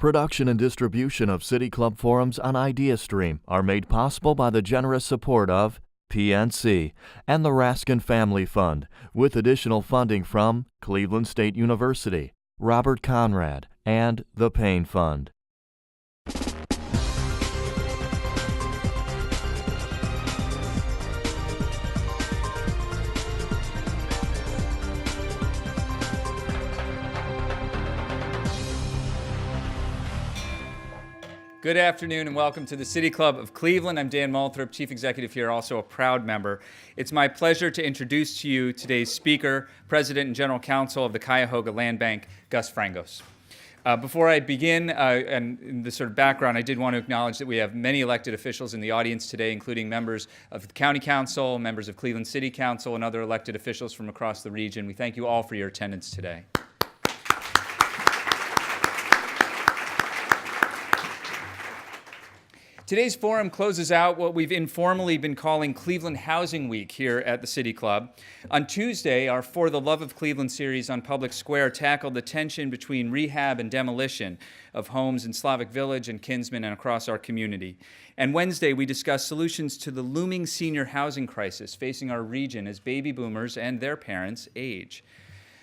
Production and distribution of City Club forums on IdeaStream are made possible by the generous support of PNC and the Raskin Family Fund, with additional funding from Cleveland State University, Robert Conrad, and the Payne Fund. Good afternoon and welcome to the City Club of Cleveland. I'm Dan Moulthrop, Chief Executive here, also a proud member. It's my pleasure to introduce to you today's speaker, President and General Counsel of the Cuyahoga Land Bank, Gus Frangos. Before I begin, and in the sort of background, I did want to acknowledge that we have many elected officials in the audience today, including members of the County Council, members of Cleveland City Council, and other elected officials from across the region. We thank you all for your attendance today. Today's forum closes out what we've informally been calling Cleveland Housing Week here at the City Club. On Tuesday, our For the Love of Cleveland series on Public Square tackled the tension between rehab and demolition of homes in Slavic Village and Kinsman and across our community. And Wednesday, we discussed solutions to the looming senior housing crisis facing our region as baby boomers and their parents age.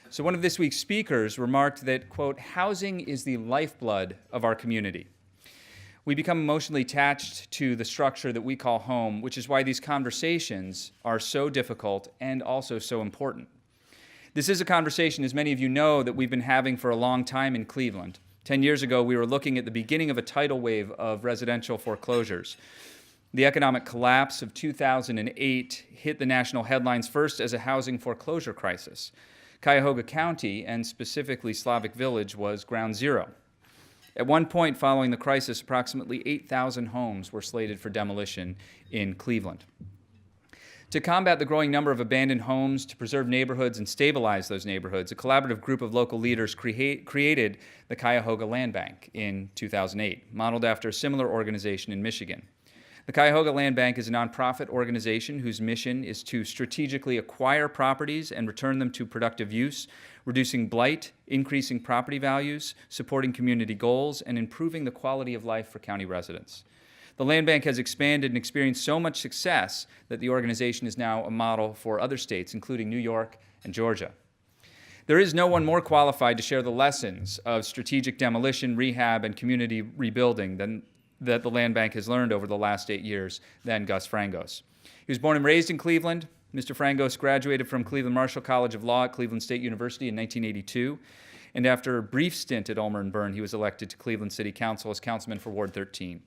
So one of this week's speakers remarked that, quote, housing is the lifeblood of our community. We become emotionally attached to the structure that we call home, which is why these conversations are so difficult and also so important. This is a conversation, as many of you know, that we've been having for a long time in Cleveland. 10 years ago, we were looking at the beginning of a tidal wave of residential foreclosures. The economic collapse of 2008 hit the national headlines first as a housing foreclosure crisis. Cuyahoga County, and specifically Slavic Village, was ground zero. At one point following the crisis, approximately 8,000 homes were slated for demolition in Cleveland. To combat the growing number of abandoned homes, to preserve neighborhoods and stabilize those neighborhoods, a collaborative group of local leaders created the Cuyahoga Land Bank in 2008, modeled after a similar organization in Michigan. The Cuyahoga Land Bank is a nonprofit organization whose mission is to strategically acquire properties and return them to productive use, reducing blight, increasing property values, supporting community goals, and improving the quality of life for county residents. The Land Bank has expanded and experienced so much success that the organization is now a model for other states, including New York and Georgia. There is no one more qualified to share the lessons of strategic demolition, rehab, and community rebuilding that the Land Bank has learned over the last 8 years than Gus Frangos. He was born and raised in Cleveland. Mr. Frangos graduated from Cleveland Marshall College of Law at Cleveland State University in 1982, and after a brief stint at Ulmer and Byrne, he was elected to Cleveland City Council as councilman for Ward 13.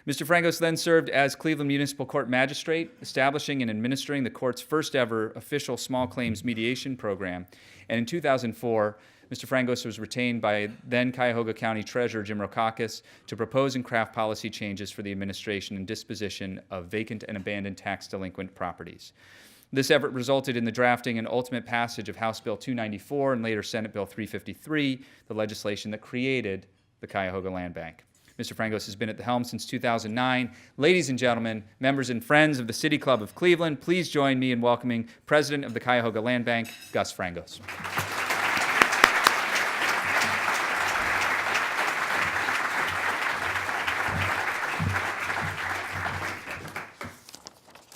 Mr. Frangos then served as Cleveland Municipal Court Magistrate, establishing and administering the court's first ever official small claims mediation program, and in 2004, Mr. Frangos was retained by then Cuyahoga County Treasurer Jim Rokakis to propose and craft policy changes for the administration and disposition of vacant and abandoned tax delinquent properties. This effort resulted in the drafting and ultimate passage of House Bill 294 and later Senate Bill 353, the legislation that created the Cuyahoga Land Bank. Mr. Frangos has been at the helm since 2009. Ladies and gentlemen, members and friends of the City Club of Cleveland, please join me in welcoming President of the Cuyahoga Land Bank, Gus Frangos.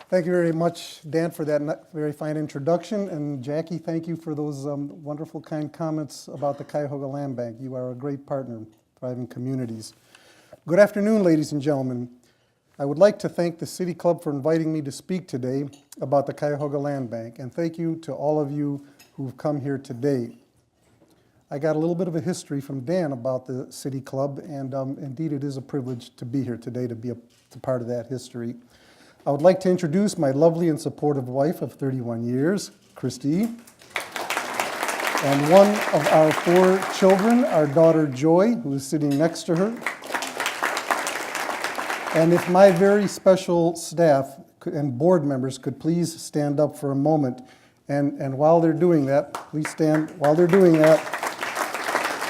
Thank you very much, Dan, for that very fine introduction. And Jackie, thank you for those wonderful, kind comments about the Cuyahoga Land Bank. You are a great partner in thriving communities. Good afternoon, ladies and gentlemen. I would like to thank the City Club for inviting me to speak today about the Cuyahoga Land Bank. And thank you to all of you who've come here today. I got a little bit of a history from Dan about the City Club, and indeed it is a privilege to be here today to be a part of that history. I would like to introduce my lovely and supportive wife of 31 years, Christy, and one of our 4 children, our daughter Joy, who is sitting next to her. And if my very special staff and board members could please stand up for a moment, and while they're doing that, please stand. While they're doing that,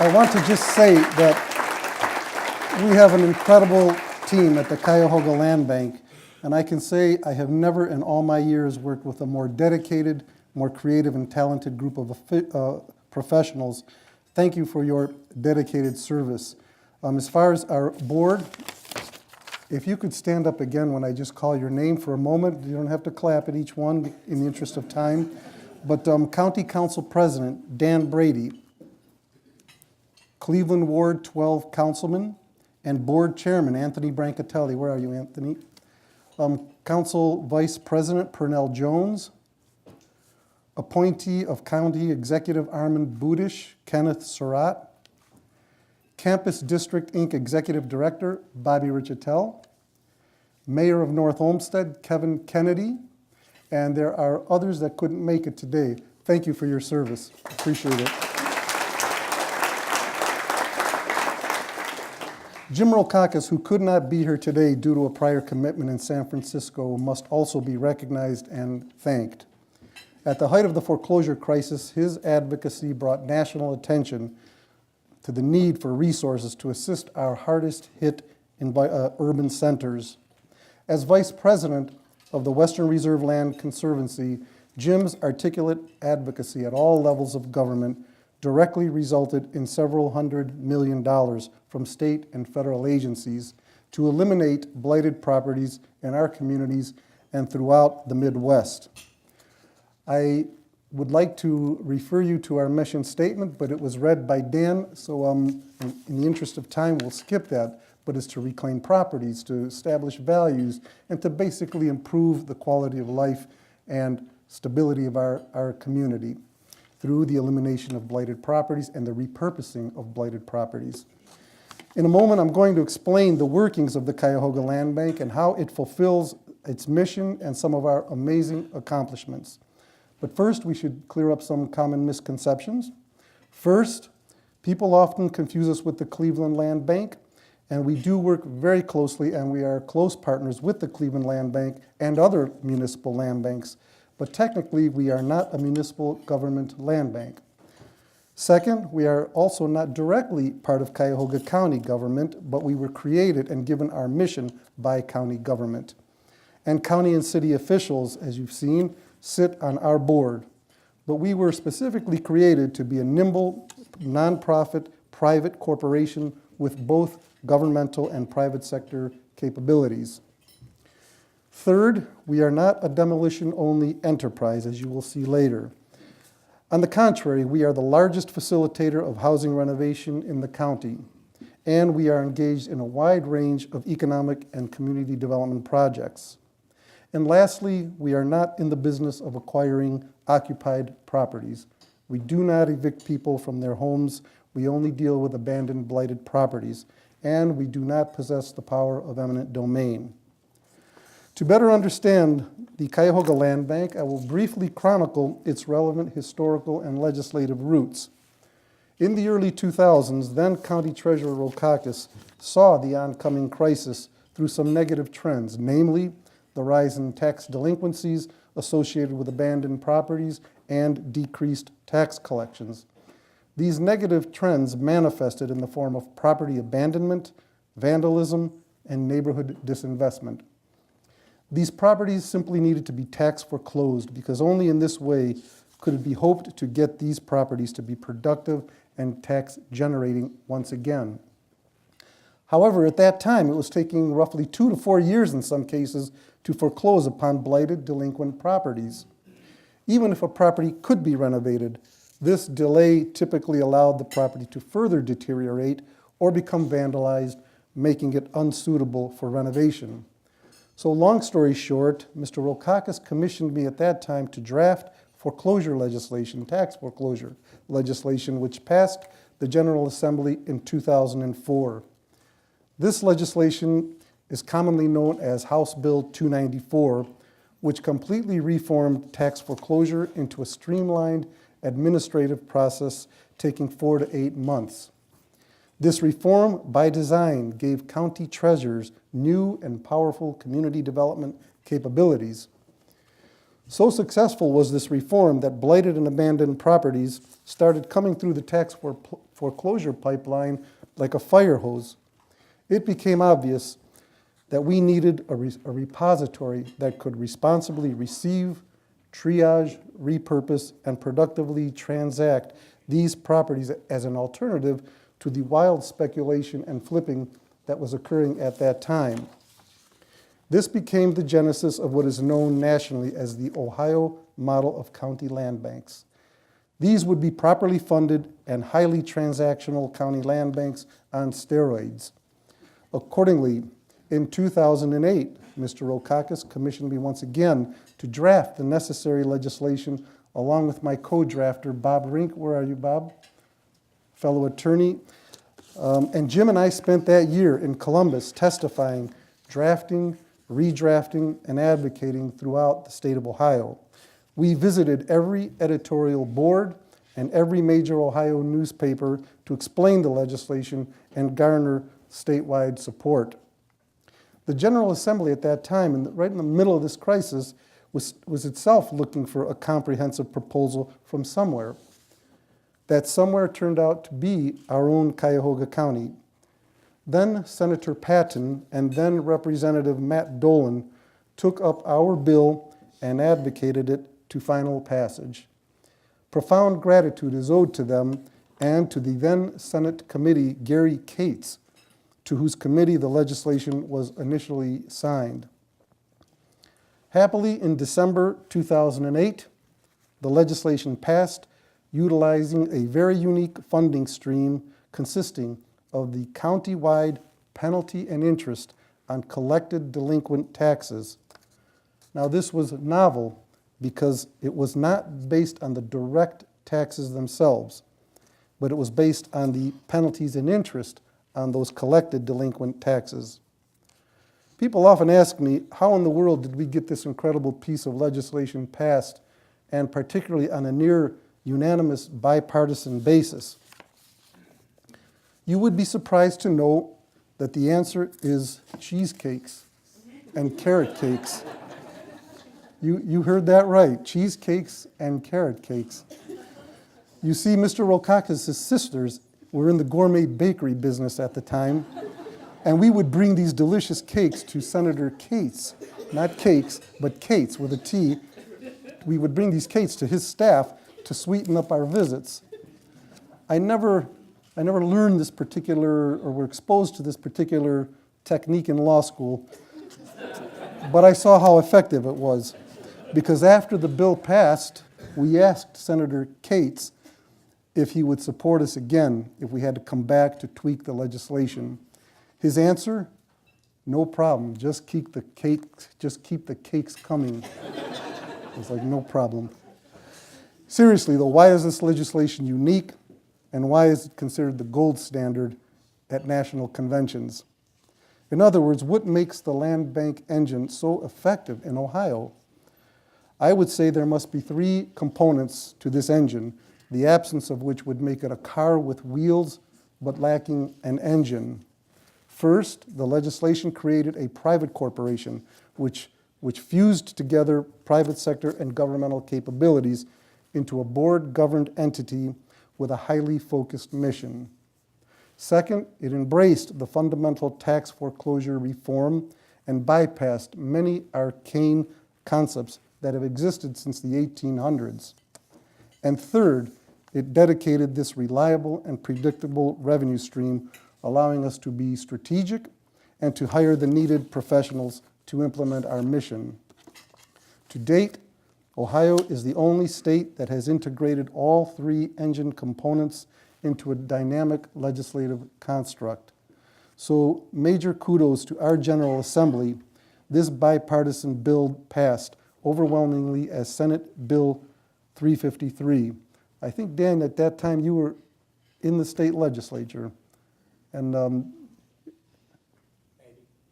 I want to just say that we have an incredible team at the Cuyahoga Land Bank. And I can say I have never in all my years worked with a more dedicated, more creative and talented group of professionals. Thank you for your dedicated service. As far as our board, if you could stand up again when I just call your name for a moment. You don't have to clap at each one in the interest of time. But County Council President Dan Brady, Cleveland Ward 12 Councilman, and Board Chairman Anthony Brancatelli. Where are you, Anthony? Council Vice President Pernell Jones, appointee of County Executive Armand Budish, Kenneth Surratt, Campus District Inc. Executive Director Bobby Richetel, Mayor of North Olmsted Kevin Kennedy, and there are others that couldn't make it today. Thank you for your service. Appreciate it. Jim Rokakis, who could not be here today due to a prior commitment in San Francisco, must also be recognized and thanked. At the height of the foreclosure crisis, his advocacy brought national attention to the need for resources to assist our hardest hit urban centers. As Vice President of the Western Reserve Land Conservancy, Jim's articulate advocacy at all levels of government directly resulted in several $100 million from state and federal agencies to eliminate blighted properties in our communities and throughout the Midwest. I would like to refer you to our mission statement, but it was read by Dan, so in the interest of time, we'll skip that. But it's to reclaim properties, to establish values, and to basically improve the quality of life and stability of our community through the elimination of blighted properties and the repurposing of blighted properties. In a moment, I'm going to explain the workings of the Cuyahoga Land Bank and how it fulfills its mission and some of our amazing accomplishments. But first, we should clear up some common misconceptions. First, people often confuse us with the Cleveland Land Bank, and we do work very closely, and we are close partners with the Cleveland Land Bank and other municipal land banks, but technically we are not a municipal government land bank. Second, we are also not directly part of Cuyahoga County government, but we were created and given our mission by county government. And county and city officials, as you've seen, sit on our board. But we were specifically created to be a nimble, nonprofit, private corporation with both governmental and private sector capabilities. Third, we are not a demolition-only enterprise, as you will see later. On the contrary, we are the largest facilitator of housing renovation in the county, and we are engaged in a wide range of economic and community development projects. And lastly, we are not in the business of acquiring occupied properties. We do not evict people from their homes. We only deal with abandoned, blighted properties, and we do not possess the power of eminent domain. To better understand the Cuyahoga Land Bank, I will briefly chronicle its relevant historical and legislative roots. In the early 2000s, then County Treasurer Rokakis saw the oncoming crisis through some negative trends, namely the rise in tax delinquencies associated with abandoned properties and decreased tax collections. These negative trends manifested in the form of property abandonment, vandalism, and neighborhood disinvestment. These properties simply needed to be tax foreclosed because only in this way could it be hoped to get these properties to be productive and tax generating once again. However, at that time, it was taking roughly 2 to 4 years in some cases to foreclose upon blighted, delinquent properties. Even if a property could be renovated, this delay typically allowed the property to further deteriorate or become vandalized, making it unsuitable for renovation. So long story short, Mr. Rokakis commissioned me at that time to draft foreclosure legislation, tax foreclosure legislation, which passed the General Assembly in 2004. This legislation is commonly known as House Bill 294, which completely reformed tax foreclosure into a streamlined administrative process taking 4 to 8 months. This reform, by design, gave county treasurers new and powerful community development capabilities. So successful was this reform that blighted and abandoned properties started coming through the tax foreclosure pipeline like a fire hose. It became obvious that we needed a repository that could responsibly receive, triage, repurpose, and productively transact these properties as an alternative to the wild speculation and flipping that was occurring at that time. This became the genesis of what is known nationally as the Ohio model of county land banks. These would be properly funded and highly transactional county land banks on steroids. Accordingly, in 2008, Mr. Rokakis commissioned me once again to draft the necessary legislation along with my co-drafter, Bob Rink. Where are you, Bob? Fellow attorney. And Jim and I spent that year in Columbus testifying, drafting, redrafting, and advocating throughout the state of Ohio. We visited every editorial board and every major Ohio newspaper to explain the legislation and garner statewide support. The General Assembly at that time, right in the middle of this crisis, was itself looking for a comprehensive proposal from somewhere. That somewhere turned out to be our own Cuyahoga County. Then Senator Patton and then Representative Matt Dolan took up our bill and advocated it to final passage. Profound gratitude is owed to them and to the then Senate Committee Gary Cates, to whose committee the legislation was initially signed. Happily, in December 2008, the legislation passed, utilizing a very unique funding stream consisting of the county-wide penalty and interest on collected delinquent taxes. Now, this was novel because it was not based on the direct taxes themselves, but it was based on the penalties and interest on those collected delinquent taxes. People often ask me, how in the world did we get this incredible piece of legislation passed, and particularly on a near unanimous bipartisan basis? You would be surprised to know that the answer is cheesecakes and carrot cakes. You heard that right, cheesecakes and carrot cakes. You see, Mr. Rokakis' sisters were in the gourmet bakery business at the time, and we would bring these delicious cakes to Senator Cates, not cakes, but Cates with a T. We would bring these cakes to his staff to sweeten up our visits. I never learned this particular, or were exposed to this particular technique in law school, but I saw how effective it was. Because after the bill passed, we asked Senator Cates if he would support us again if we had to come back to tweak the legislation. His answer, no problem, just keep the cakes coming. I was like, no problem. Seriously though, why is this legislation unique, and why is it considered the gold standard at national conventions? In other words, what makes the land bank engine so effective in Ohio? I would say there must be three components to this engine, the absence of which would make it a car with wheels but lacking an engine. First, the legislation created a private corporation which fused together private sector and governmental capabilities into a board-governed entity with a highly focused mission. Second, it embraced the fundamental tax foreclosure reform and bypassed many arcane concepts that have existed since the 1800s. And third, it dedicated this reliable and predictable revenue stream, allowing us to be strategic and to hire the needed professionals to implement our mission. To date, Ohio is the only state that has integrated all three engine components into a dynamic legislative construct. So major kudos to our General Assembly. This bipartisan bill passed overwhelmingly as Senate Bill 353. I think, Dan, at that time you were in the state legislature. And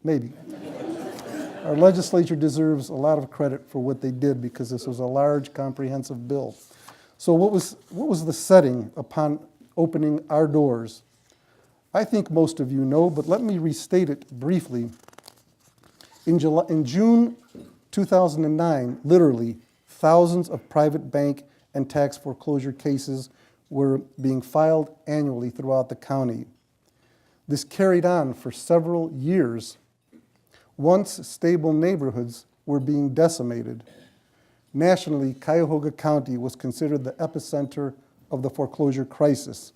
maybe. Our legislature deserves a lot of credit for what they did because this was a large, comprehensive bill. So what was the setting upon opening our doors? I think most of you know, but let me restate it briefly. In June 2009, literally, thousands of private bank and tax foreclosure cases were being filed annually throughout the county. This carried on for several years. Once stable neighborhoods were being decimated. Nationally, Cuyahoga County was considered the epicenter of the foreclosure crisis.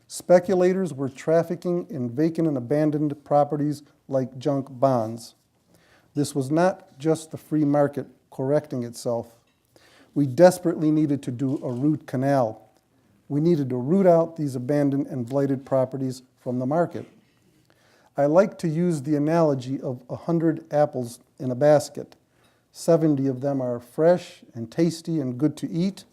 Speculators were trafficking in vacant and abandoned properties like junk bonds. This was not just the free market correcting itself. We desperately needed to do a root canal. We needed to root out these abandoned and blighted properties from the market. I like to use the analogy of 100 apples in a basket. 70 of them are fresh and tasty and good to eat.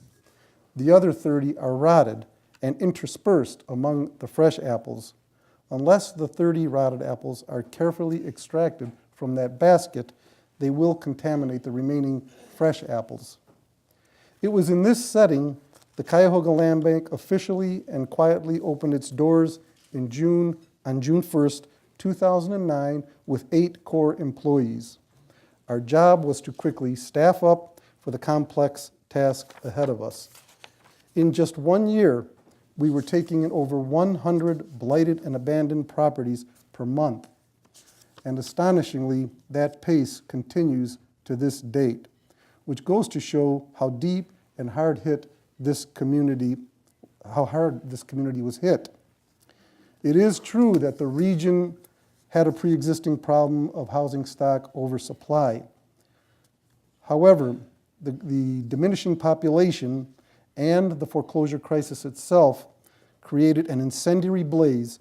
The other 30 are rotted and interspersed among the fresh apples. Unless the 30 rotted apples are carefully extracted from that basket, they will contaminate the remaining fresh apples. It was in this setting the Cuyahoga Land Bank officially and quietly opened its doors on June 1st, 2009, with 8 core employees. Our job was to quickly staff up for the complex task ahead of us. In just 1 year, we were taking in over 100 blighted and abandoned properties per month. And astonishingly, that pace continues to this date, which goes to show how deep and hard hit this community, how hard this community was hit. It is true that the region had a pre-existing problem of housing stock oversupply. However, the diminishing population and the foreclosure crisis itself created an incendiary blaze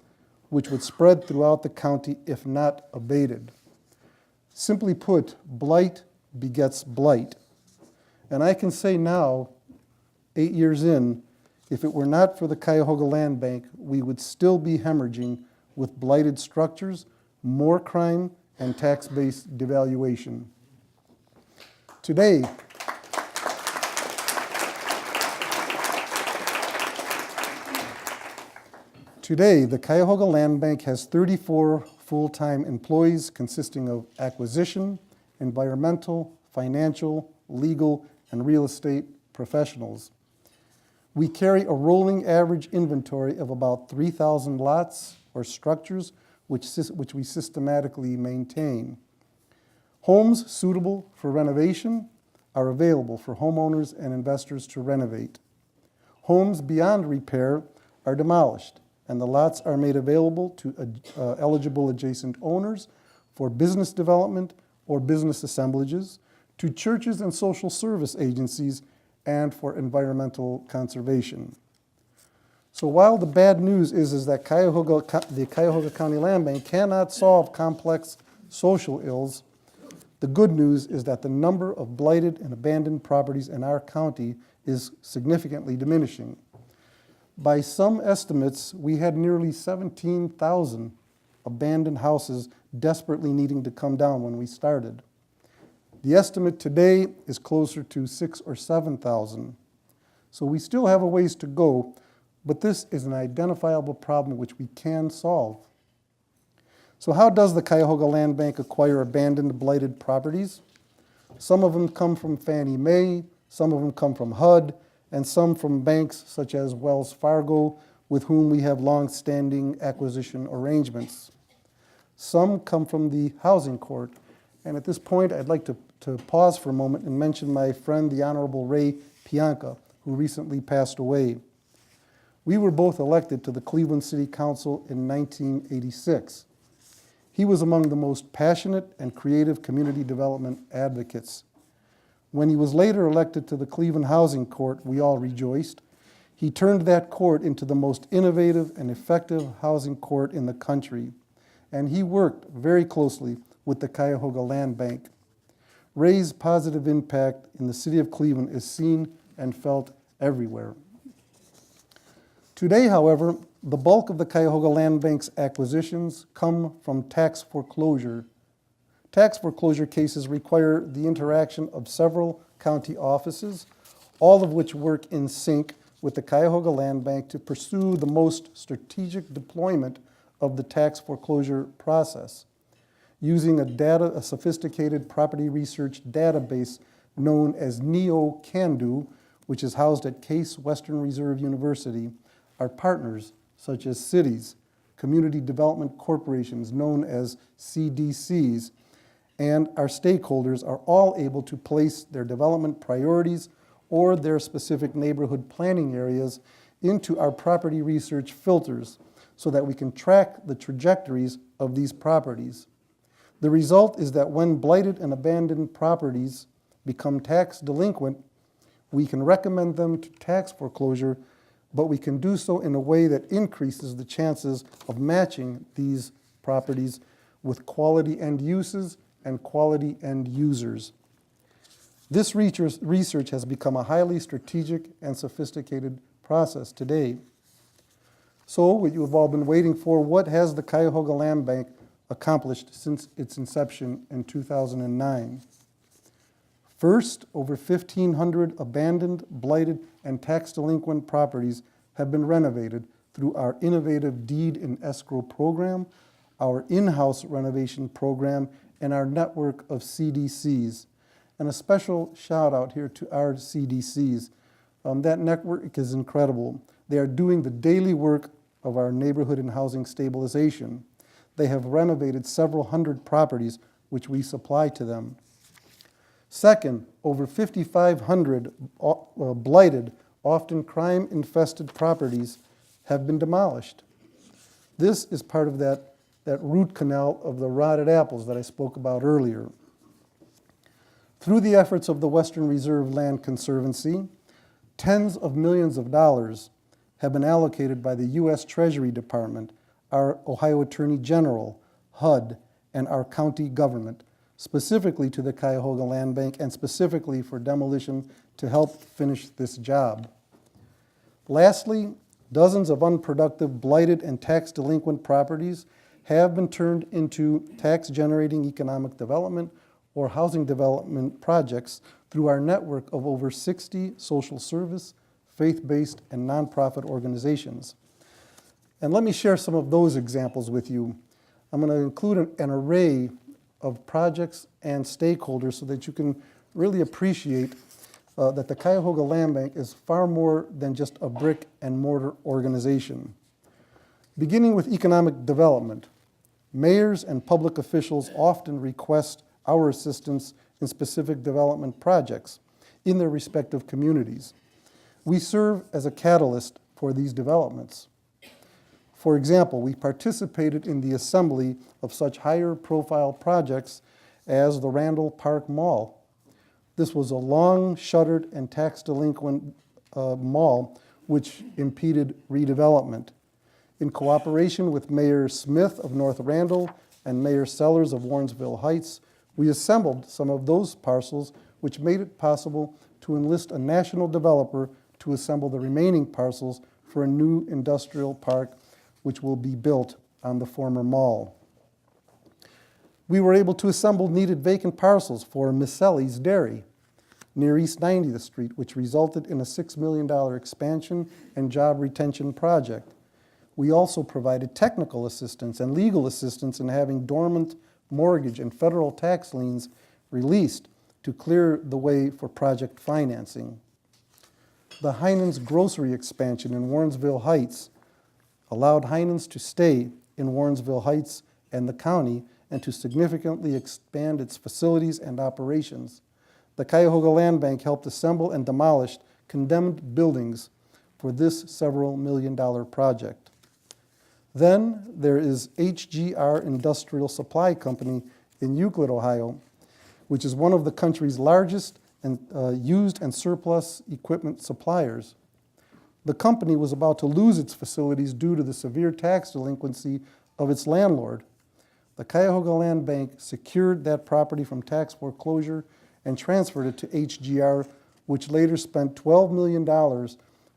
which would spread throughout the county if not abated. Simply put, blight begets blight. And I can say now, 8 years in, if it were not for the Cuyahoga Land Bank, we would still be hemorrhaging with blighted structures, more crime, and tax-based devaluation. Today, the Cuyahoga Land Bank has 34 full-time employees consisting of acquisition, environmental, financial, legal, and real estate professionals. We carry a rolling average inventory of about 3,000 lots or structures which we systematically maintain. Homes suitable for renovation are available for homeowners and investors to renovate. Homes beyond repair are demolished, and the lots are made available to eligible adjacent owners for business development or business assemblages, to churches and social service agencies, and for environmental conservation. So while the bad news is that the Cuyahoga County Land Bank cannot solve complex social ills, the good news is that the number of blighted and abandoned properties in our county is significantly diminishing. By some estimates, we had nearly 17,000 abandoned houses desperately needing to come down when we started. The estimate today is closer to 6,000 or 7,000. So we still have a ways to go, but this is an identifiable problem which we can solve. So how does the Cuyahoga Land Bank acquire abandoned, blighted properties? Some of them come from Fannie Mae, some of them come from HUD, and some from banks such as Wells Fargo, with whom we have long-standing acquisition arrangements. Some come from the housing court. And at this point, I'd like to pause for a moment and mention my friend, the Honorable Ray Pianka, who recently passed away. We were both elected to the Cleveland City Council in 1986. He was among the most passionate and creative community development advocates. When he was later elected to the Cleveland Housing Court, we all rejoiced. He turned that court into the most innovative and effective housing court in the country, and he worked very closely with the Cuyahoga Land Bank. Ray's positive impact in the city of Cleveland is seen and felt everywhere. Today, however, the bulk of the Cuyahoga Land Bank's acquisitions come from tax foreclosure. Tax foreclosure cases require the interaction of several county offices, all of which work in sync with the Cuyahoga Land Bank to pursue the most strategic deployment of the tax foreclosure process. Using a sophisticated property research database known as NEO-CANDO, which is housed at Case Western Reserve University, our partners, such as cities, community development corporations known as CDCs, and our stakeholders are all able to place their development priorities or their specific neighborhood planning areas into our property research filters so that we can track the trajectories of these properties. The result is that when blighted and abandoned properties become tax delinquent, we can recommend them to tax foreclosure, but we can do so in a way that increases the chances of matching these properties with quality end uses and quality end users. This research has become a highly strategic and sophisticated process today. So, what you have all been waiting for, what has the Cuyahoga Land Bank accomplished since its inception in 2009? First, over 1,500 abandoned, blighted, and tax delinquent properties have been renovated through our innovative deed in escrow program, our in-house renovation program, and our network of CDCs. And a special shout out here to our CDCs. That network is incredible. They are doing the daily work of our neighborhood and housing stabilization. They have renovated several hundred properties which we supply to them. Second, over 5,500 blighted, often crime-infested properties have been demolished. This is part of that root canal of the rotted apples that I spoke about earlier. Through the efforts of the Western Reserve Land Conservancy, tens of millions of dollars have been allocated by the U.S. Treasury Department, our Ohio Attorney General, HUD, and our county government, specifically to the Cuyahoga Land Bank and specifically for demolition to help finish this job. Lastly, dozens of unproductive, blighted, and tax delinquent properties have been turned into tax-generating economic development or housing development projects through our network of over 60 social service, faith-based, and nonprofit organizations. And let me share some of those examples with you. I'm going to include an array of projects and stakeholders so that you can really appreciate that the Cuyahoga Land Bank is far more than just a brick and mortar organization. Beginning with economic development, mayors and public officials often request our assistance in specific development projects in their respective communities. We serve as a catalyst for these developments. For example, we participated in the assembly of such higher profile projects as the Randall Park Mall. This was a long shuttered and tax delinquent mall which impeded redevelopment. In cooperation with Mayor Smith of North Randall and Mayor Sellers of Warrensville Heights, we assembled some of those parcels which made it possible to enlist a national developer to assemble the remaining parcels for a new industrial park which will be built on the former mall. We were able to assemble needed vacant parcels for Misselli's Dairy near East 90th Street, which resulted in a $6 million expansion and job retention project. We also provided technical assistance and legal assistance in having dormant mortgage and federal tax liens released to clear the way for project financing. The Heinen's grocery expansion in Warrensville Heights allowed Heinen's to stay in Warrensville Heights and the county and to significantly expand its facilities and operations. The Cuyahoga Land Bank helped assemble and demolish condemned buildings for this several million-dollar project. Then there is HGR Industrial Supply Company in Euclid, Ohio, which is one of the country's largest and used and surplus equipment suppliers. The company was about to lose its facilities due to the severe tax delinquency of its landlord. The Cuyahoga Land Bank secured that property from tax foreclosure and transferred it to HGR, which later spent $12 million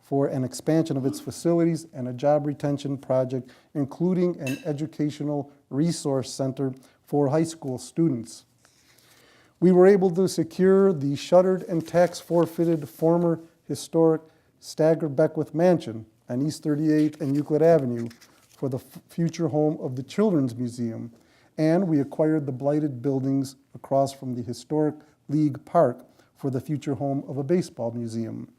for an expansion of its facilities and a job retention project, including an educational resource center for high school students. We were able to secure the shuttered and tax forfeited former historic Stagger Beckwith Mansion on East 38th and Euclid Avenue for the future home of the Children's Museum, and we acquired the blighted buildings across from the historic League Park for the future home of a baseball museum.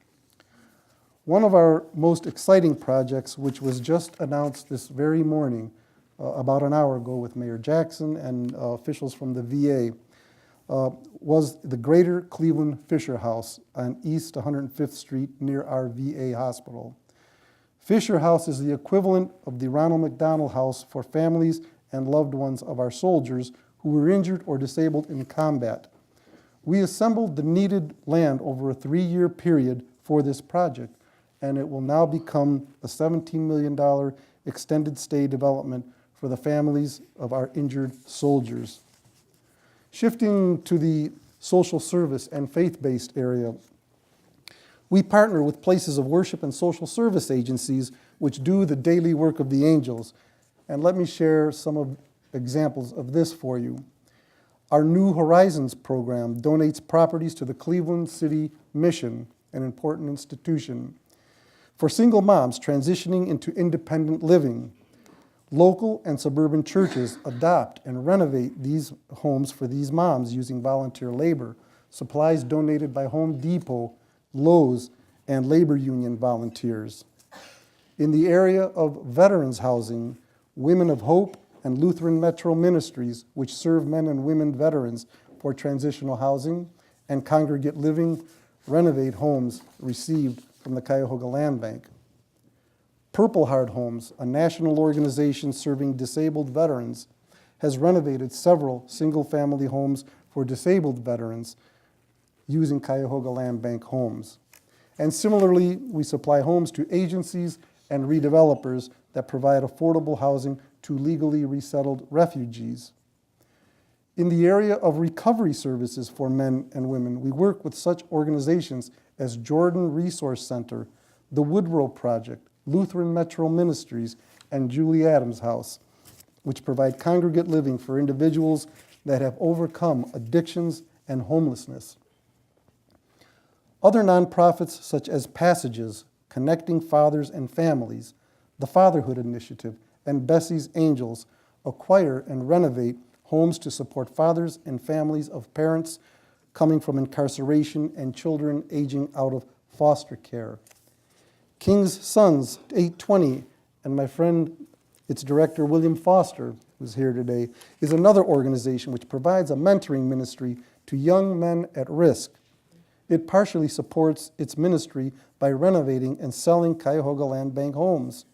One of our most exciting projects, which was just announced this very morning, about an hour ago with Mayor Jackson and officials from the VA, was the Greater Cleveland Fisher House on East 105th Street near our VA hospital. Fisher House is the equivalent of the Ronald McDonald House for families and loved ones of our soldiers who were injured or disabled in combat. We assembled the needed land over a 3-year period for this project, and it will now become a $17 million extended stay development for the families of our injured soldiers. Shifting to the social service and faith-based area, we partner with places of worship and social service agencies which do the daily work of the angels. And let me share some examples of this for you. Our New Horizons program donates properties to the Cleveland City Mission, an important institution, for single moms transitioning into independent living. Local and suburban churches adopt and renovate these homes for these moms using volunteer labor, supplies donated by Home Depot, Lowe's, and labor union volunteers. In the area of veterans housing, Women of Hope and Lutheran Metro Ministries, which serve men and women veterans for transitional housing, and congregate living, renovate homes received from the Cuyahoga Land Bank. Purple Heart Homes, a national organization serving disabled veterans, has renovated several single-family homes for disabled veterans using Cuyahoga Land Bank homes. And similarly, we supply homes to agencies and redevelopers that provide affordable housing to legally resettled refugees. In the area of recovery services for men and women, we work with such organizations as Jordan Resource Center, the Woodrow Project, Lutheran Metro Ministries, and Julie Adams House, which provide congregate living for individuals that have overcome addictions and homelessness. Other nonprofits such as Passages, Connecting Fathers and Families, the Fatherhood Initiative, and Bessie's Angels acquire and renovate homes to support fathers and families of parents coming from incarceration and children aging out of foster care. King's Sons 820, and my friend, its director, William Foster, who's here today, is another organization which provides a mentoring ministry to young men at risk. It partially supports its ministry by renovating and selling Cuyahoga Land Bank homes.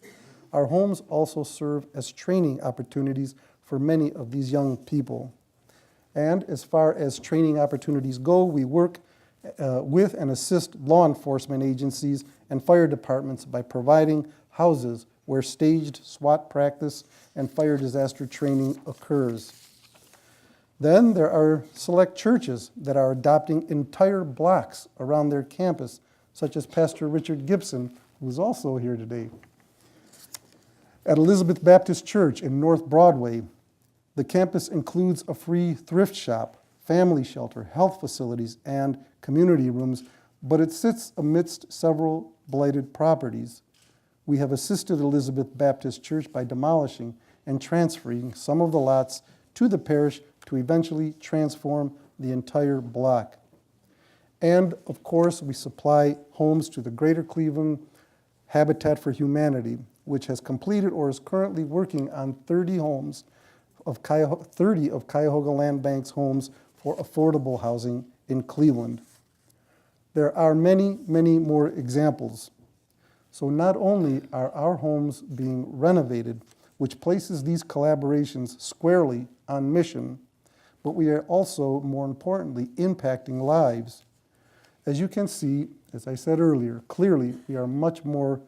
Our homes also serve as training opportunities for many of these young people. And as far as training opportunities go, we work with and assist law enforcement agencies and fire departments by providing houses where staged SWAT practice and fire disaster training occurs. Then there are select churches that are adopting entire blocks around their campus, such as Pastor Richard Gibson, who is also here today. At Elizabeth Baptist Church in North Broadway, the campus includes a free thrift shop, family shelter, health facilities, and community rooms, but it sits amidst several blighted properties. We have assisted Elizabeth Baptist Church by demolishing and transferring some of the lots to the parish to eventually transform the entire block. And of course, we supply homes to the Greater Cleveland Habitat for Humanity, which has completed or is currently working on 30 of Cuyahoga Land Bank's homes for affordable housing in Cleveland. There are many, many more examples. So not only are our homes being renovated, which places these collaborations squarely on mission, but we are also, more importantly, impacting lives. As you can see, as I said earlier, clearly we are much more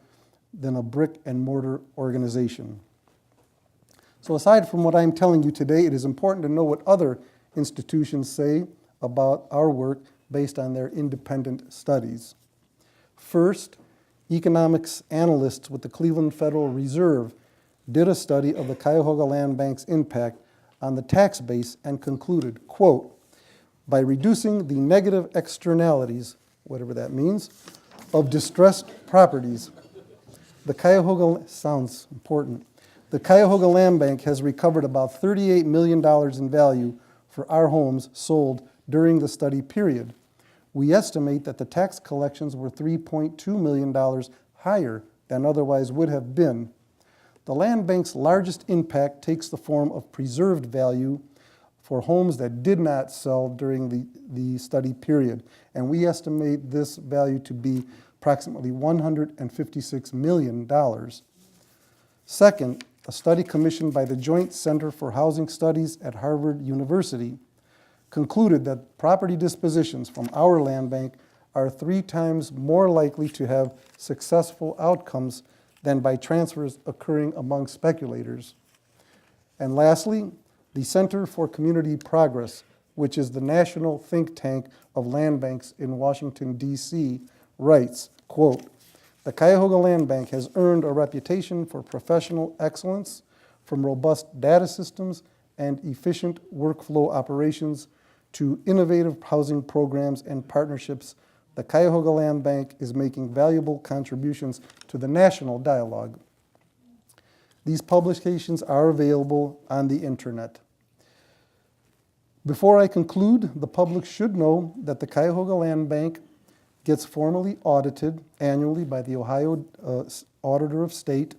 than a brick and mortar organization. So aside from what I'm telling you today, it is important to know what other institutions say about our work based on their independent studies. First, economics analysts with the Cleveland Federal Reserve did a study of the Cuyahoga Land Bank's impact on the tax base and concluded, quote, by reducing the negative externalities, whatever that means, of distressed properties, the Cuyahoga, sounds important, the Cuyahoga Land Bank has recovered about $38 million in value for our homes sold during the study period. We estimate that the tax collections were $3.2 million higher than otherwise would have been. The land bank's largest impact takes the form of preserved value for homes that did not sell during the study period, and we estimate this value to be approximately $156 million. Second, a study commissioned by the Joint Center for Housing Studies at Harvard University concluded that property dispositions from our land bank are 3 times more likely to have successful outcomes than by transfers occurring among speculators. And lastly, the Center for Community Progress, which is the national think tank of land banks in Washington, D.C., writes, quote, "The Cuyahoga Land Bank has earned a reputation for professional excellence, from robust data systems and efficient workflow operations to innovative housing programs and partnerships. The Cuyahoga Land Bank is making valuable contributions to the national dialogue." These publications are available on the internet. Before I conclude, the public should know that the Cuyahoga Land Bank gets formally audited annually by the Ohio Auditor of State,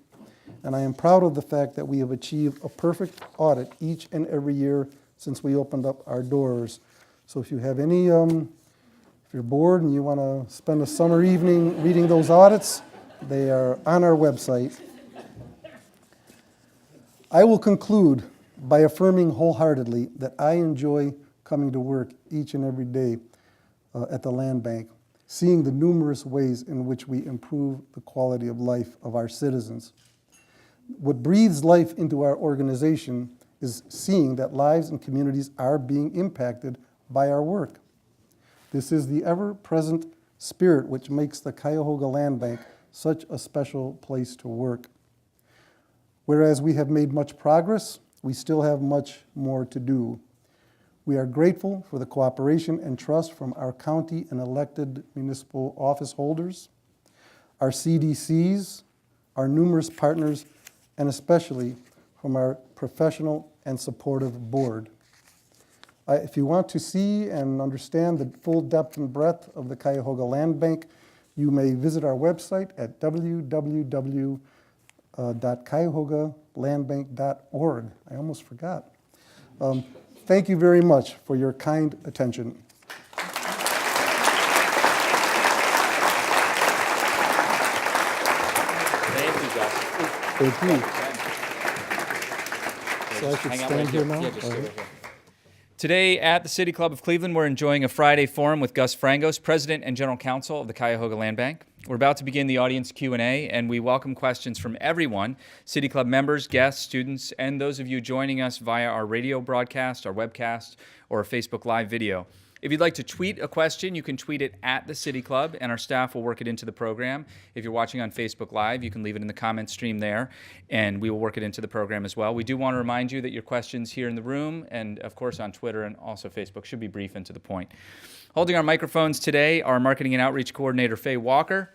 and I am proud of the fact that we have achieved a perfect audit each and every year since we opened up our doors. So if you have any, if you're bored and you want to spend a summer evening reading those audits, they are on our website. I will conclude by affirming wholeheartedly that I enjoy coming to work each and every day at the land bank, seeing the numerous ways in which we improve the quality of life of our citizens. What breathes life into our organization is seeing that lives and communities are being impacted by our work. This is the ever-present spirit which makes the Cuyahoga Land Bank such a special place to work. Whereas we have made much progress, we still have much more to do. We are grateful for the cooperation and trust from our county and elected municipal office holders, our CDCs, our numerous partners, and especially from our professional and supportive board. If you want to see and understand the full depth and breadth of the Cuyahoga Land Bank, you may visit our website at www.cuyahogalandbank.org. I almost forgot. Thank you very much for your kind attention. Thank you, Gus. Thank you. So I should Hang out stand right here now? Yeah, just stay right here. Today at the City Club of Cleveland, we're enjoying a Friday forum with Gus Frangos, President and General Counsel of the Cuyahoga Land Bank. We're about to begin the audience Q&A, and we welcome questions from everyone, City Club members, guests, students, and those of you joining us via our radio broadcast, our webcast, or our Facebook Live video. If you'd like to tweet a question, you can tweet it at the City Club, and our staff will work it into the program. If you're watching on Facebook Live, you can leave it in the comment stream there, and we will work it into the program as well. We do want to remind you that your questions here in the room, and of course on Twitter and also Facebook, should be brief and to the point. Holding our microphones today are Marketing and Outreach Coordinator Faye Walker,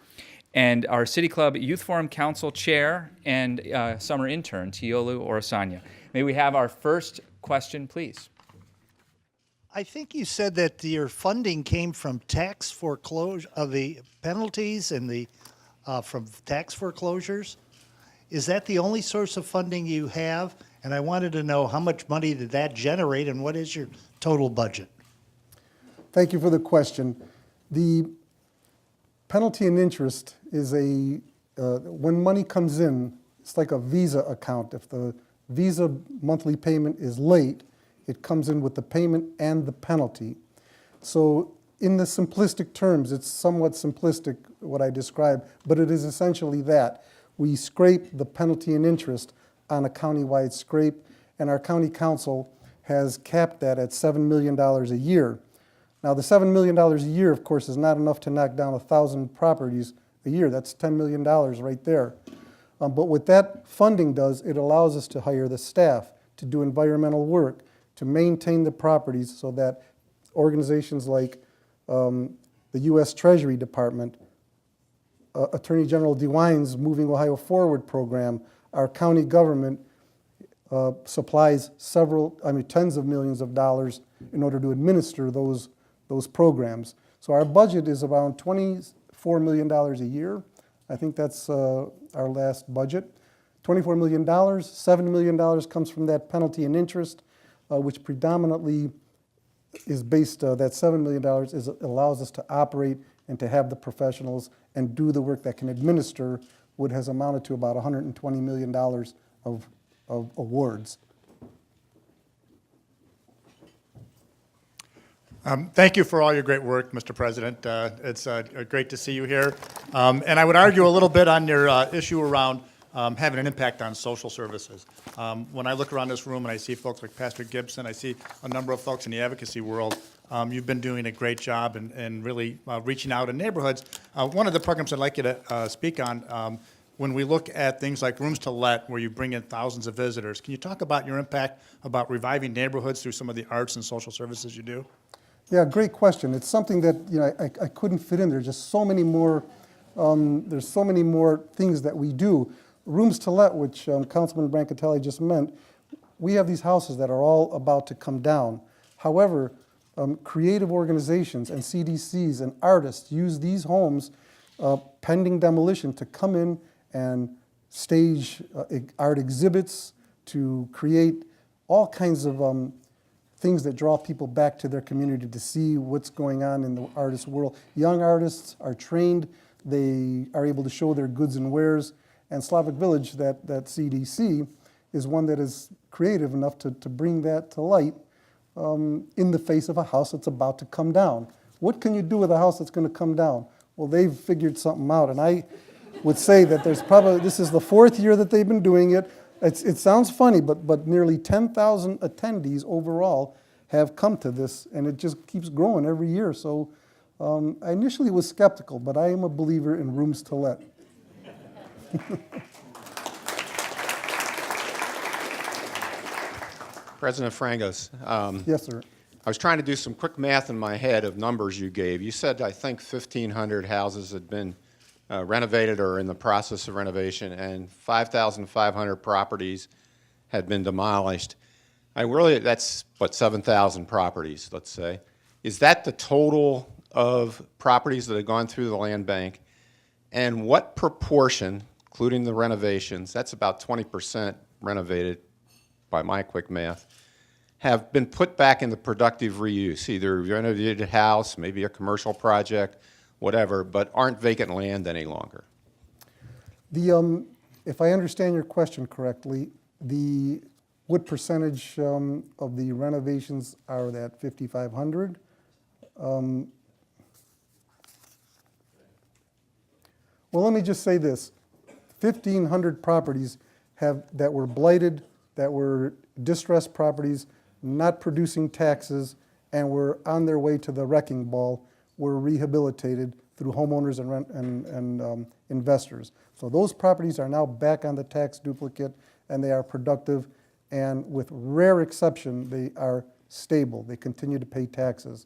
and our City Club Youth Forum Council Chair and Summer Intern, Tiolu Orasanya. May we have our first question, please? I think you said that your funding came from tax foreclosure, the penalties and the from tax foreclosures. Is that the only source of funding you have? And I wanted to know how much money did that generate and what is your total budget? Thank you for the question. The penalty and interest is when money comes in, it's like a Visa account. If the Visa monthly payment is late, it comes in with the payment and the penalty. So in the simplistic terms, it's somewhat simplistic what I described, but it is essentially that. We scrape the penalty and interest on a countywide scrape, and our county council has capped that at $7 million a year. Now the $7 million a year, of course, is not enough to knock down 1,000 properties a year. That's $10 million right there. But what that funding does, it allows us to hire the staff to do environmental work, to maintain the properties so that organizations like the U.S. Treasury Department, Attorney General DeWine's Moving Ohio Forward program, our county government supplies tens of millions of dollars in order to administer those programs. So our budget is around $24 million a year. I think that's our last budget. $24 million, $7 million comes from that penalty and interest, which predominantly is based, that $7 million allows us to operate and to have the professionals and do the work, that can administer what has amounted to about $120 million of awards. Thank you for all your great work, Mr. President. It's great to see you here. And I would argue a little bit on your issue around having an impact on social services. When I look around this room and I see folks like Pastor Gibson, I see a number of folks in the advocacy world, you've been doing a great job and really reaching out in neighborhoods. One of the programs I'd like you to speak on, when we look at things like Rooms to Let, where you bring in thousands of visitors, can you talk about your impact about reviving neighborhoods through some of the arts and social services you do? Yeah, great question. It's something that I couldn't fit in. There's just so many more. There's so many more things that we do. Rooms to Let, which Councilman Brancatelli just meant, we have these houses that are all about to come down. However, creative organizations and CDCs and artists use these homes pending demolition to come in and stage art exhibits, to create all kinds of things that draw people back to their community to see what's going on in the artist world. Young artists are trained, they are able to show their goods and wares, and Slavic Village, that CDC, is one that is creative enough to bring that to light in the face of a house that's about to come down. What can you do with a house that's going to come down? Well, they've figured something out, and I would say that this is the 4th year that they've been doing it. It sounds funny, but nearly 10,000 attendees overall have come to this, and it just keeps growing every year. So I initially was skeptical, but I am a believer in Rooms to Let. President Frangos, Yes, sir. I was trying to do some quick math in my head of numbers you gave. You said, I think, 1,500 houses had been renovated or in the process of renovation, and 5,500 properties had been demolished. That's, 7,000 properties, let's say. Is that the total of properties that have gone through the land bank? And what proportion, including the renovations, that's about 20% renovated by my quick math, have been put back into productive reuse, either renovated house, maybe a commercial project, whatever, but aren't vacant land any longer? If I understand your question correctly, what percentage of the renovations are that 5,500? Well, let me just say this. 1,500 properties that were blighted, that were distressed properties, not producing taxes, and were on their way to the wrecking ball, were rehabilitated through homeowners and investors. So those properties are now back on the tax duplicate, and they are productive, and with rare exception, they are stable. They continue to pay taxes.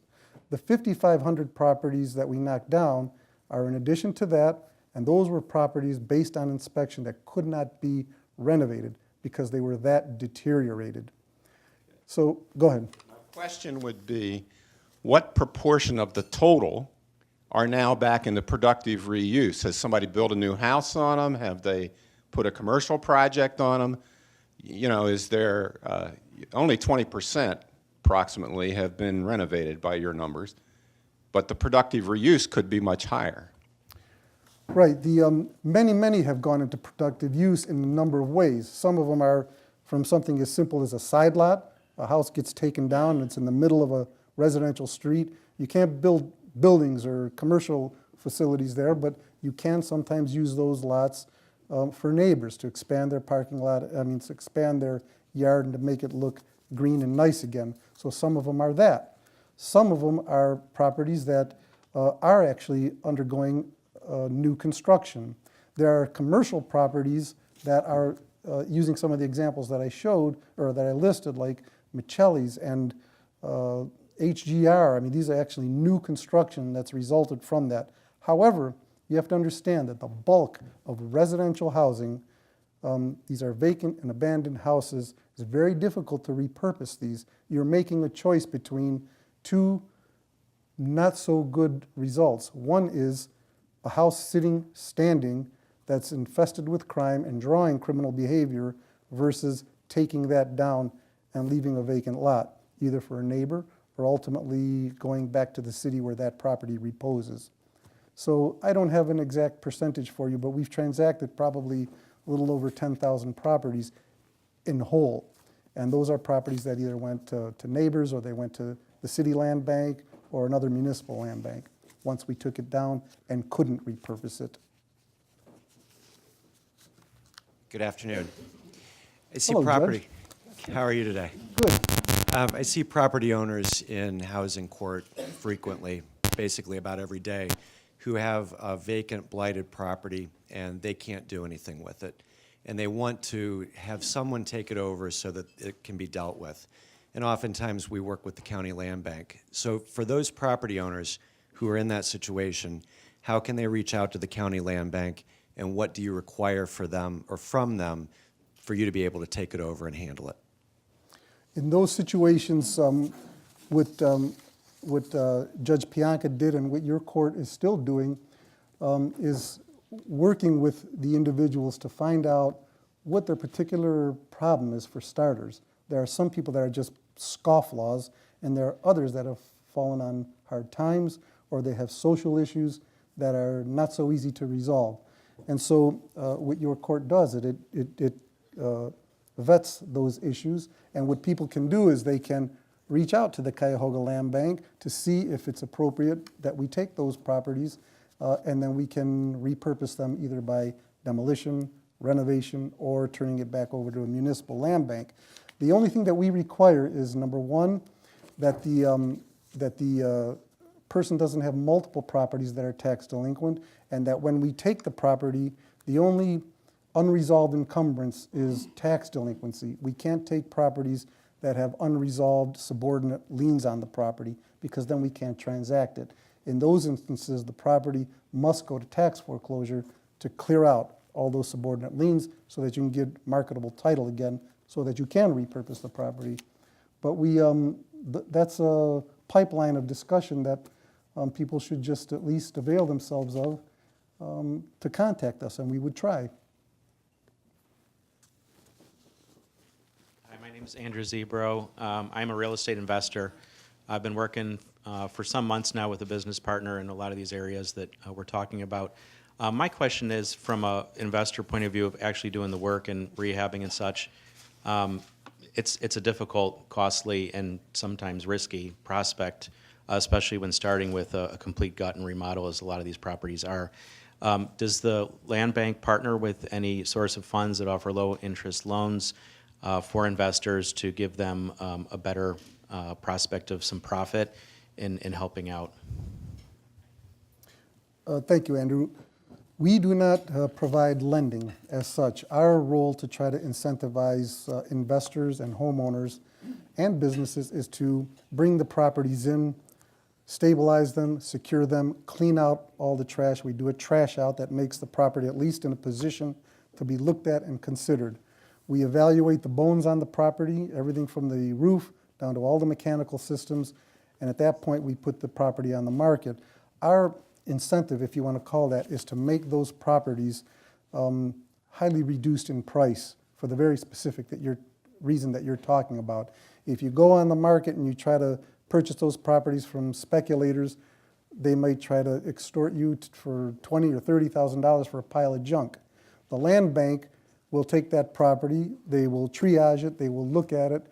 The 5,500 properties that we knocked down are in addition to that, and those were properties based on inspection that could not be renovated because they were that deteriorated. So, go ahead. My question would be, what proportion of the total are now back in the productive reuse? Has somebody built a new house on them? Have they put a commercial project on them? Is there only 20% approximately have been renovated by your numbers, but the productive reuse could be much higher. Right. Many have gone into productive use in a number of ways. Some of them are from something as simple as a side lot. A house gets taken down and it's in the middle of a residential street. You can't build buildings or commercial facilities there, but you can sometimes use those lots for neighbors to expand their parking lot, to expand their yard and to make it look green and nice again. So some of them are that. Some of them are properties that are actually undergoing new construction. There are commercial properties that are using some of the examples that I showed or that I listed, like Michelli's and HGR. These are actually new construction that's resulted from that. However, you have to understand that the bulk of residential housing, these are vacant and abandoned houses. It's very difficult to repurpose these. You're making a choice between two not so good results. One is a house standing that's infested with crime and drawing criminal behavior versus taking that down and leaving a vacant lot, either for a neighbor or ultimately going back to the city where that property reposes. So I don't have an exact percentage for you, but we've transacted probably a little over 10,000 properties in whole. And those are properties that either went to neighbors, or they went to the city land bank or another municipal land bank once we took it down and couldn't repurpose it. Good afternoon. I see Hello, property. How are you today? Good. I see property owners in housing court frequently, basically about every day, who have a vacant, blighted property and they can't do anything with it. And they want to have someone take it over so that it can be dealt with. And oftentimes we work with the county land bank. So for those property owners who are in that situation, how can they reach out to the county land bank, and what do you require for them or from them for you to be able to take it over and handle it? In those situations, what Judge Pianka did and what your court is still doing is working with the individuals to find out what their particular problem is for starters. There are some people that are just scofflaws, and there are others that have fallen on hard times, or they have social issues that are not so easy to resolve. And so what your court does, it vets those issues, and what people can do is they can reach out to the Cuyahoga Land Bank to see if it's appropriate that we take those properties and then we can repurpose them either by demolition, renovation, or turning it back over to a municipal land bank. The only thing that we require is, number one, that the person doesn't have multiple properties that are tax delinquent, and that when we take the property, the only unresolved encumbrance is tax delinquency. We can't take properties that have unresolved subordinate liens on the property, because then we can't transact it. In those instances, the property must go to tax foreclosure to clear out all those subordinate liens so that you can get marketable title again, so that you can repurpose the property. But that's a pipeline of discussion that people should just at least avail themselves of to contact us, and we would try. Hi, my name is Andrew Zebro. I'm a real estate investor. I've been working for some months now with a business partner in a lot of these areas that we're talking about. My question is, from an investor point of view of actually doing the work and rehabbing and such, it's a difficult, costly, and sometimes risky prospect, especially when starting with a complete gut and remodel, as a lot of these properties are. Does the land bank partner with any source of funds that offer low-interest loans for investors to give them a better prospect of some profit in helping out? Thank you, Andrew. We do not provide lending as such. Our role to try to incentivize investors and homeowners and businesses is to bring the properties in, stabilize them, secure them, clean out all the trash. We do a trash out that makes the property at least in a position to be looked at and considered. We evaluate the bones on the property, everything from the roof down to all the mechanical systems, and at that point we put the property on the market. Our incentive, if you want to call that, is to make those properties highly reduced in price for the very specific reason that you're talking about. If you go on the market and you try to purchase those properties from speculators, they might try to extort you for $20,000 or $30,000 for a pile of junk. The land bank will take that property, they will triage it, they will look at it,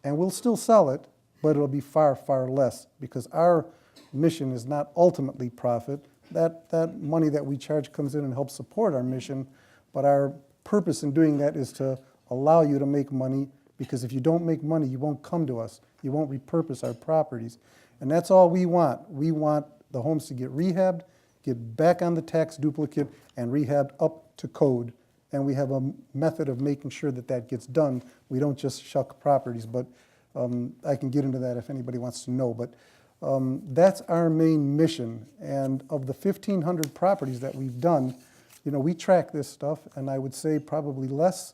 and we'll still sell it, but it'll be far, far less, because our mission is not ultimately profit. That money that we charge comes in and helps support our mission, but our purpose in doing that is to allow you to make money, because if you don't make money, you won't come to us. You won't repurpose our properties. And that's all we want. We want the homes to get rehabbed, get back on the tax duplicate, and rehabbed up to code. And we have a method of making sure that that gets done. We don't just shuck properties, but I can get into that if anybody wants to know. But that's our main mission. And of the 1,500 properties that we've done, you know, we track this stuff, and I would say probably less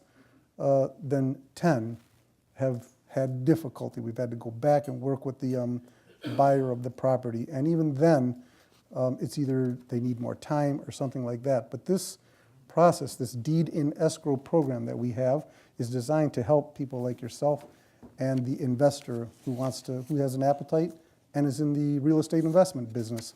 than 10 have had difficulty. We've had to go back and work with the buyer of the property. And even then, it's either they need more time or something like that. But this process, this deed in escrow program that we have, is designed to help people like yourself and the investor who has an appetite and is in the real estate investment business.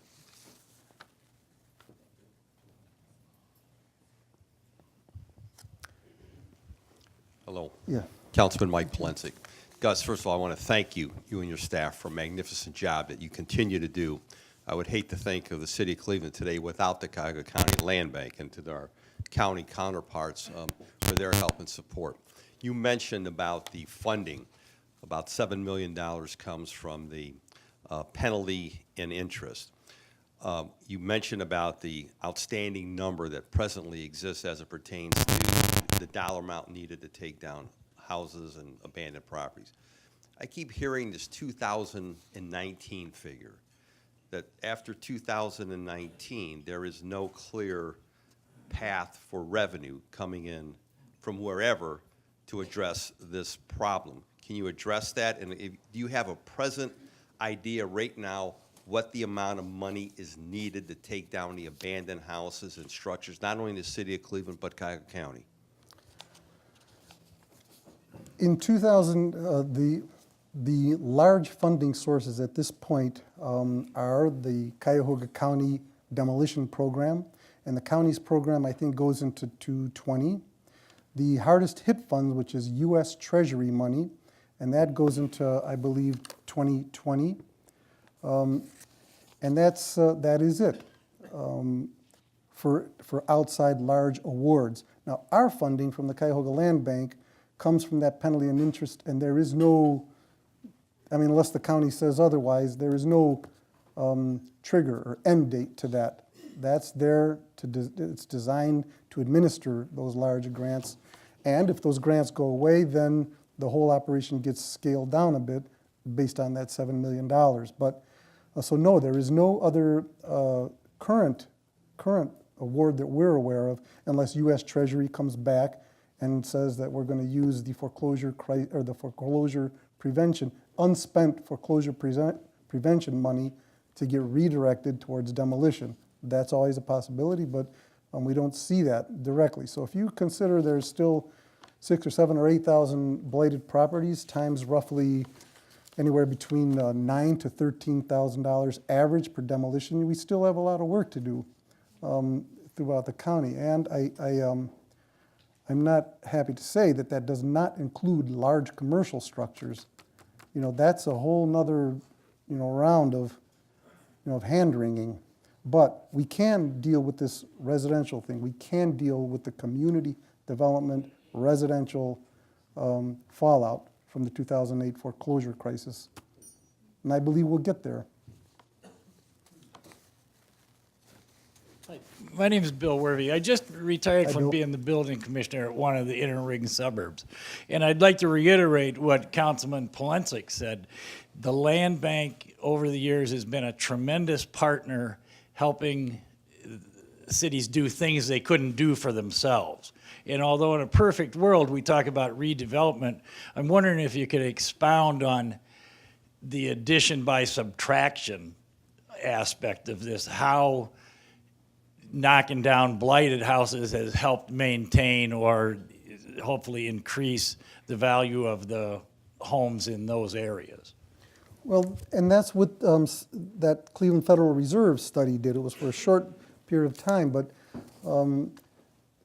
Yeah. Councilman Mike Polensek. Gus, first of all, I want to thank you and your staff for a magnificent job that you continue to do. I would hate to think of the city of Cleveland today without the Cuyahoga County Land Bank, and to our county counterparts for their help and support. You mentioned about the funding. About $7 million comes from the penalty and interest. You mentioned about the outstanding number that presently exists as it pertains to the dollar amount needed to take down houses and abandoned properties. I keep hearing this 2019 figure, that after 2019, there is no clear path for revenue coming in from wherever to address this problem. Can you address that? And do you have a present idea right now what the amount of money is needed to take down the abandoned houses and structures, not only in the city of Cleveland, but Cuyahoga County? In 2000, the large funding sources at this point are the Cuyahoga County demolition program, and the county's program, I think, goes into 2020. The hardest hit fund, which is U.S. Treasury money, and that goes into, I believe, 2020. And that is it for outside large awards. Now, our funding from the Cuyahoga Land Bank comes from that penalty and interest, and there is no, I mean, unless the county says otherwise, there is no trigger or end date to that. That's there it's designed to administer those large grants. And if those grants go away, then the whole operation gets scaled down a bit based on that $7 million. But so no, there is no other current award that we're aware of, unless U.S. Treasury comes back and says that we're going to use the foreclosure prevention, unspent foreclosure prevention money to get redirected towards demolition. That's always a possibility, but we don't see that directly. So if you consider there's still 6,000 or 7,000 or 8,000 blighted properties times roughly anywhere between $9,000 to $13,000 average per demolition, we still have a lot of work to do throughout the county. And I'm not happy to say that that does not include large commercial structures. You know, that's a whole nother, round of, hand-wringing. But we can deal with this residential thing. We can deal with the community development residential fallout from the 2008 foreclosure crisis. And I believe we'll get there. My name is Bill Wervey. I just retired Hi, from Bill. being the building commissioner at one of the inner ring suburbs. And I'd like to reiterate what Councilman Polensek said. The land bank over the years has been a tremendous partner helping cities do things they couldn't do for themselves. And although in a perfect world we talk about redevelopment, I'm wondering if you could expound on the addition by subtraction aspect of this, how knocking down blighted houses has helped maintain or hopefully increase the value of the homes in those areas. Well, and that's what that Cleveland Federal Reserve study did. It was for a short period of time, but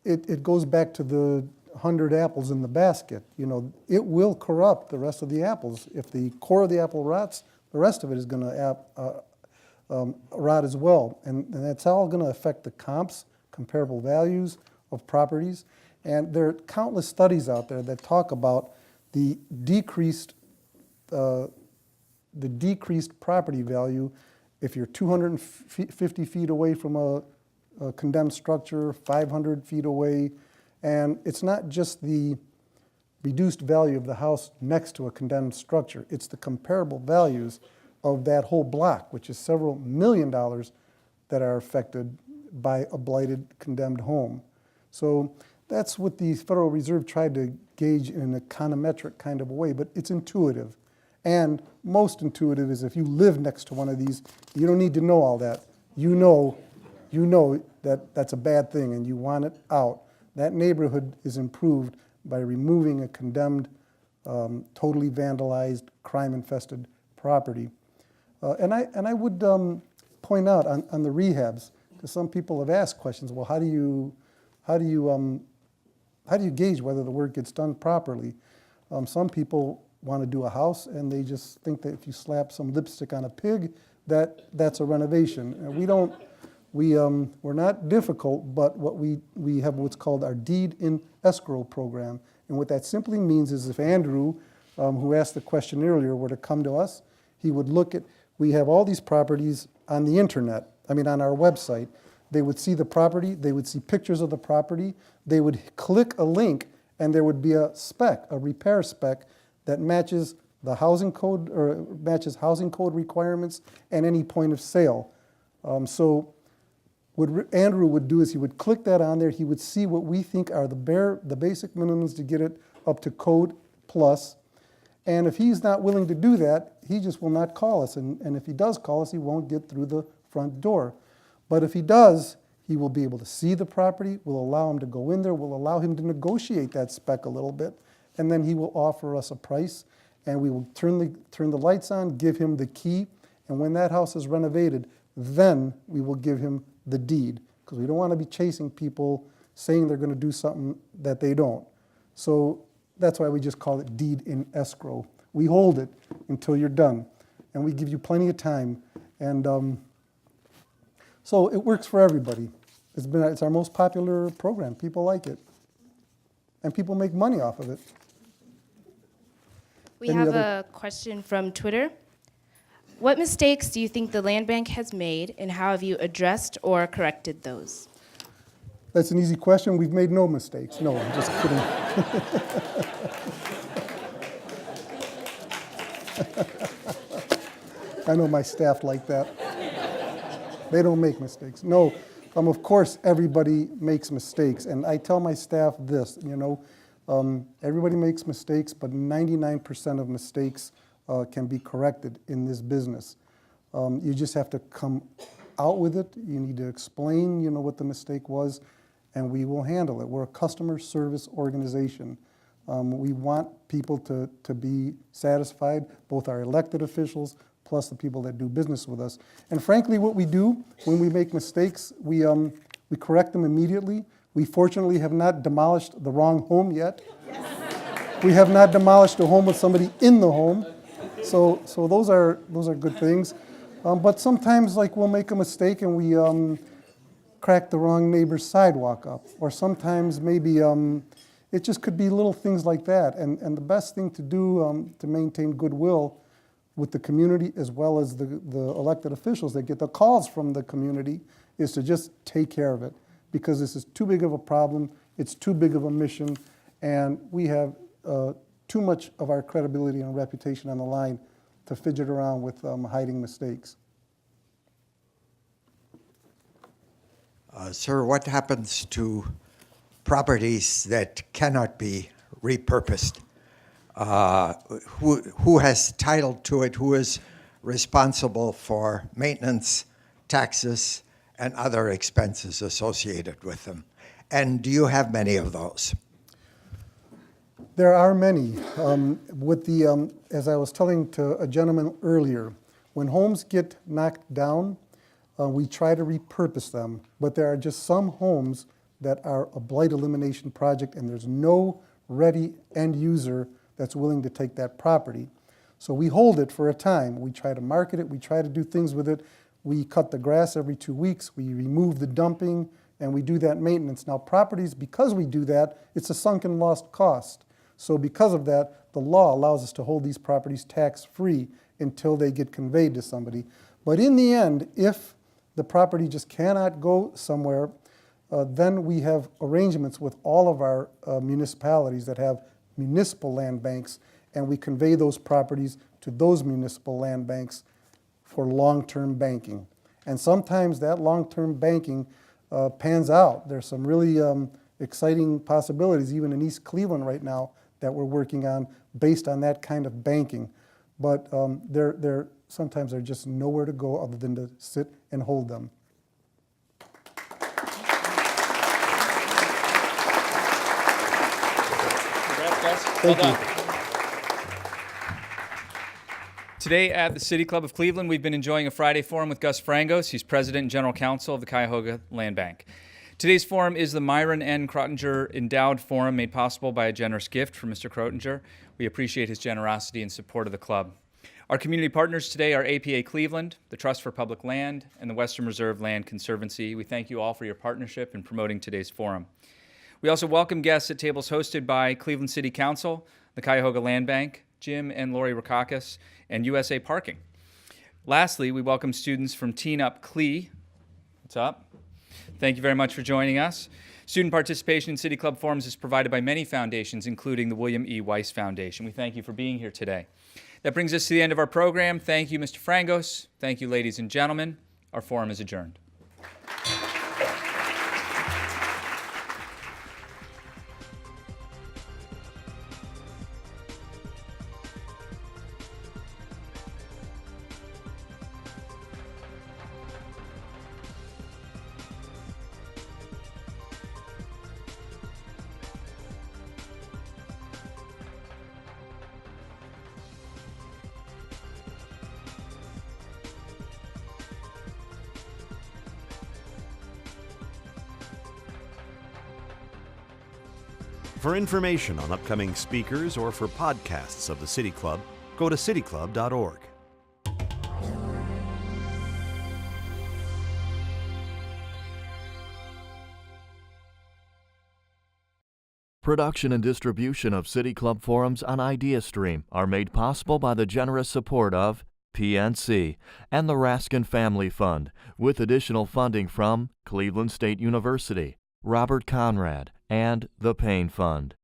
it goes back to the 100 apples in the basket. It will corrupt the rest of the apples. If the core of the apple rots, the rest of it is going to rot as well. And that's all going to affect the comparable values of properties. And there are countless studies out there that talk about the decreased property value if you're 250 feet away from a condemned structure, 500 feet away. And it's not just the reduced value of the house next to a condemned structure. It's the comparable values of that whole block, which is several $1 million that are affected by a blighted, condemned home. So that's what the Federal Reserve tried to gauge in an econometric kind of a way, but it's intuitive. And most intuitive is if you live next to one of these, you don't need to know all that. You know that that's a bad thing and you want it out. That neighborhood is improved by removing a condemned, totally vandalized, crime-infested property. And I would point out on the rehabs, because some people have asked questions. Well, how do you gauge whether the work gets done properly? Some people want to do a house and they just think that if you slap some lipstick on a pig, that's a renovation. And we're not difficult, but we have what's called our deed in escrow program. And what that simply means is if Andrew, who asked the question earlier, were to come to us, he would look at, we have all these properties on the internet, on our website. They would see the property, they would see pictures of the property, they would click a link, and there would be a spec, a repair spec, that matches the housing code, or matches housing code requirements and any point of sale. So what Andrew would do is he would click that on there, he would see what we think are the basic minimums to get it up to code plus. And if he's not willing to do that, he just will not call us. And if he does call us, he won't get through the front door. But if he does, he will be able to see the property, we'll allow him to go in there, we'll allow him to negotiate that spec a little bit, and then he will offer us a price, and we will turn the lights on, give him the key, and when that house is renovated, then we will give him the deed, because we don't want to be chasing people saying they're going to do something that they don't. So that's why we just call it deed in escrow. We hold it until you're done, and we give you plenty of time. And so it works for everybody. It's our most popular program. People like it, and people make money off of it. We have a question from Twitter. What mistakes do you think the land bank has made, and how have you addressed or corrected those? That's an easy question. We've made no mistakes. No, I'm just kidding. I know my staff like that. They don't make mistakes. No, of course everybody makes mistakes, and I tell my staff this, everybody makes mistakes, but 99% of mistakes can be corrected in this business. You just have to come out with it. You need to explain, what the mistake was, and we will handle it. We're a customer service organization. We want people to be satisfied, both our elected officials plus the people that do business with us. And frankly, what we do when we make mistakes, we correct them immediately. We fortunately have not demolished the wrong home yet. Yes. We have not demolished a home with somebody in the home. So those are good things. But sometimes, we'll make a mistake and we crack the wrong neighbor's sidewalk up. Or sometimes maybe it just could be little things like that. And the best thing to do to maintain goodwill with the community as well as the elected officials that get the calls from the community is to just take care of it. Because this is too big of a problem, it's too big of a mission, and we have too much of our credibility and reputation on the line to fidget around with hiding mistakes. Sir, what happens to properties that cannot be repurposed? Who has title to it? Who is responsible for maintenance, taxes, and other expenses associated with them? And do you have many of those? There are many. As I was telling to a gentleman earlier, when homes get knocked down, we try to repurpose them, but there are just some homes that are a blight elimination project and there's no ready end user that's willing to take that property. So we hold it for a time. We try to market it, we try to do things with it. We cut the grass every 2 weeks, we remove the dumping, and we do that maintenance. Now properties, because we do that, it's a sunken lost cost. So because of that, the law allows us to hold these properties tax-free until they get conveyed to somebody. But in the end, if the property just cannot go somewhere, then we have arrangements with all of our municipalities that have municipal land banks, and we convey those properties to those municipal land banks for long-term banking. And sometimes that long-term banking pans out. There's some really exciting possibilities, even in East Cleveland right now, that we're working on based on that kind of banking. But sometimes they're just nowhere to go other than to sit and hold them. Thank you. Today at the City Club of Cleveland, we've been enjoying a Friday Forum with Gus Frangos. He's President and General Counsel of the Cuyahoga Land Bank. Today's forum is the Myron N. Crottinger Endowed Forum, made possible by a generous gift from Mr. Crottinger. We appreciate his generosity and support of the club. Our community partners today are APA Cleveland, the Trust for Public Land, and the Western Reserve Land Conservancy. We thank you all for your partnership in promoting today's forum. We also welcome guests at tables hosted by Cleveland City Council, the Cuyahoga Land Bank, Jim and Lori Rakakis, and USA Parking. Lastly, we welcome students from Teen Up CLE. What's up? Thank you very much for joining us. Student participation in City Club forums is provided by many foundations, including the William E. Weiss Foundation. We thank you for being here today. That brings us to the end of our program. Thank you, Mr. Frangos. Thank you, ladies and gentlemen. Our forum is adjourned. For information on upcoming speakers or for podcasts of the City Club, go to cityclub.org. Production and distribution of City Club forums on IdeaStream are made possible by the generous support of PNC and the Raskin Family Fund, with additional funding from Cleveland State University, Robert Conrad, and the Payne Fund.